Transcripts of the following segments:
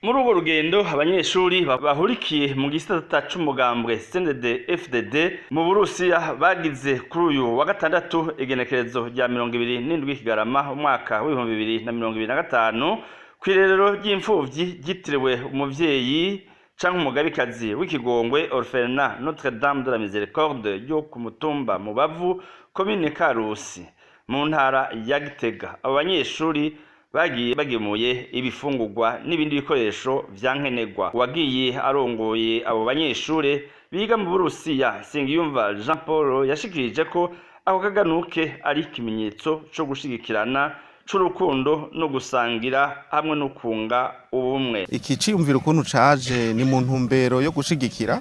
Muri urwo rugendo abanyeshuri bahurikiye mu gisata c'umugambwe CNDD-FDD mu Burusiya bagize kuri uyu wa gatandatu igenekerezo rya 27 Kigarama umwaka wa 2025 kw'irerero ry'imfuvyi ryitiriwe umuvyeyi canke umugabekazi w'ikigongwe Orphelinat Notre Dame de la Miséricorde ryo ku mutumba Mubavu commune Karusi mu ntara ya Gitega. Abo banyeshuri bagiye bagemuye ibifungurwa n'ibindi bikoresho vyankenerwa. Wagiye arongoye abo banyeshure biga mu Burusiya Sengiyumva Jean Paul yashikirije ko ako kaganuke ari ikimenyetso co gushigikirana c'urukundo no gusangira hamwe no kunga ubumwe. Iki ciyumvira ukuntu caje ni mu ntumbero yo gushigikira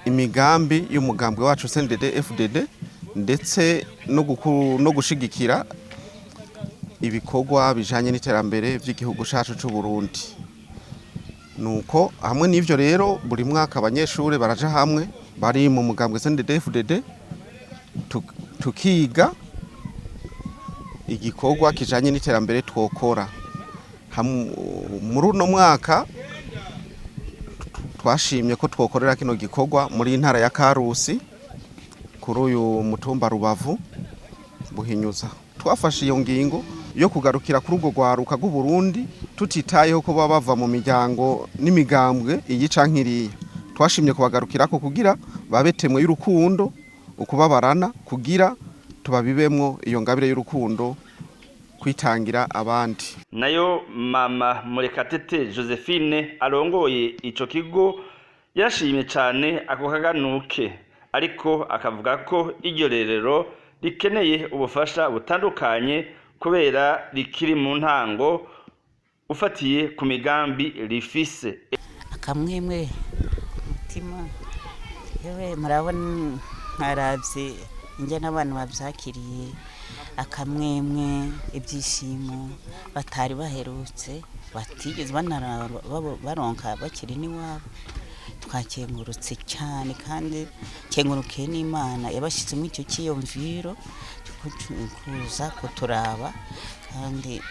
imigambi y'umugambwe wacu CNDD-FDD ndetse no gushigikira ibikorwa bijanye n'iterambere vy'igihugu cacu c'u Burundi. Nuko hamwe n'ivyo rero buri mwaka abanyeshure baraja hamwe bari mu mugambwe CNDD-FDD tukiga igikorwa kijanye n'iterambere twokora. Muri uno mwaka twashimye ko twokorera kino gikorwa muri ntara ya Karusi kuri uyu mutumba Rubavu Buhinyuza. Twafashe iyo ngingo yo kugarukira kuri urwo rwaruka rw'u Burundi tutitayeho ko bava mu miryango n'imigambwe iyi canke iriya. Twashimye kubagarukirako kugira babetemwe y'urukundo ukubabarana kugira tubabibemwo iyo ngabire y'urukundo kwitangira abandi. Nayo mama Murekatete Josephine arongoye ico kigo yashimye cane ako kaganuke, ariko akavuga ko iryo rerero rikeneye ubufasha butandukanye kubera rikiri mu ntango ufatiye ku migambi rifise. Akamwemwe mutima yewe murabona nkaravye inge n'abantu bavyakiriye akamwemwe ibyishimo batari baherutse batigeze baronka bakiri n'iwabo. Twakengurutse cyane kandi kengurukiye n'Imana yabashizemo icyo kiyumviro kuza kuturaba kandi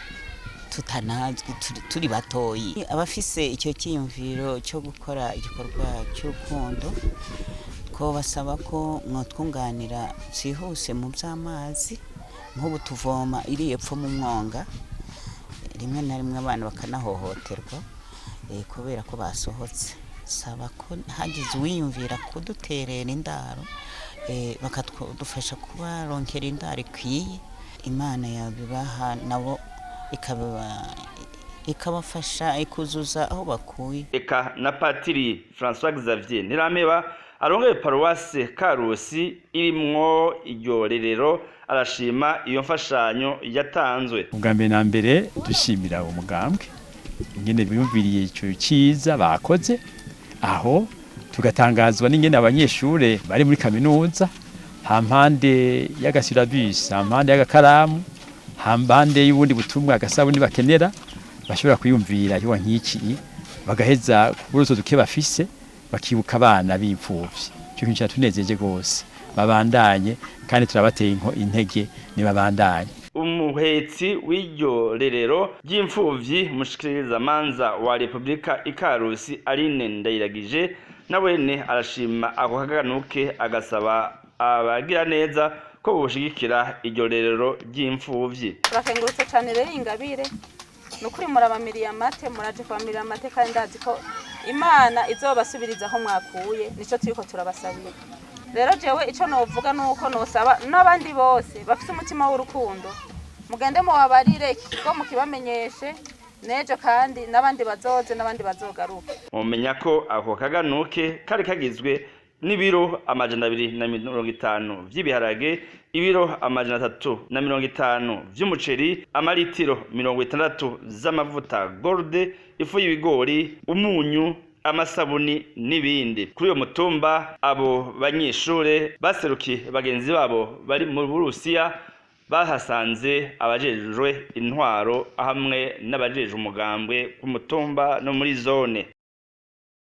tutanazwi turi batoyi. Abafise icyo kiyumviro cyo gukora igikorwa cy'urukundo ko basaba ko mwotwunganira byihuse mu by'amazi nk'ubu tuvoma iri epfo mu mwonga, rimwe na rimwe abantu bakanahohoterwa kubera ko basohotse. Saba ko hagize uwiyumvira kuduterera indaro bakadufasha kubaronkera indaro ikwiye, Imana yabibaha nabo ikabafasha ikuzuza aho bakuye. Eka na Patiri François Xavier Nirameba arongoye paruwase Karusi irimwo iryo rerero arashima iyo mfashanyo yatanzwe. Ubwambere na mbere dushimira umugambwe ingene biyumviriye ico ciza bakoze, aho tugatangazwa n'ingene abanyeshure bari muri kaminuza hampande y'agasilabus, hampande y'agakaramu, hampande y'ubundi butumwa agasabuni bakenera bashobora kwiyumvira yo nk'iki bagaheza kuburuzo duke bafise bakibuka abana b'imfuvyi. Cyo kintu cyatunezeje gose, babandanye kandi turabateye intege ni babandanye. Umuhetsi w'iryo rerero ry'imfuvyi mushikiriza manza wa Republika Ikarusi Aline Ndayiragije nawene arashima ako kaganuke agasaba abagira neza ko boshigikira iryo rerero ry'imfuvyi. Turakengurutse cyane rero ingabire nukuri murabamiriye amate muraje kwamira amate kandi ndazi ko Imana izobasubiriza aho mwakuye, nico turiko turabasabira. Rero jewe ico novuga nuko nosaba n'abandi bose bafite umutima w'urukundo mugende mu wabarire ko mukibamenyeshe nejo kandi n'abandi bazoze n'abandi bazogaruka. Mumenya ko ako kaganuke kari kagizwe n'ibiro 250 vy'ibiharage, ibiro 350 vy'umuceri, amalitiro 60 z'amavuta Gold, ifu y'ibigori, umunyu, amasabuni n'ibindi. Kuri uyo mutumba abo banyeshure baserukiye bagenzi babo bari mu Burusiya bahasanze abajejwe intwaro hamwe n'abajejwe umugambwe ku mutumba no muri zone.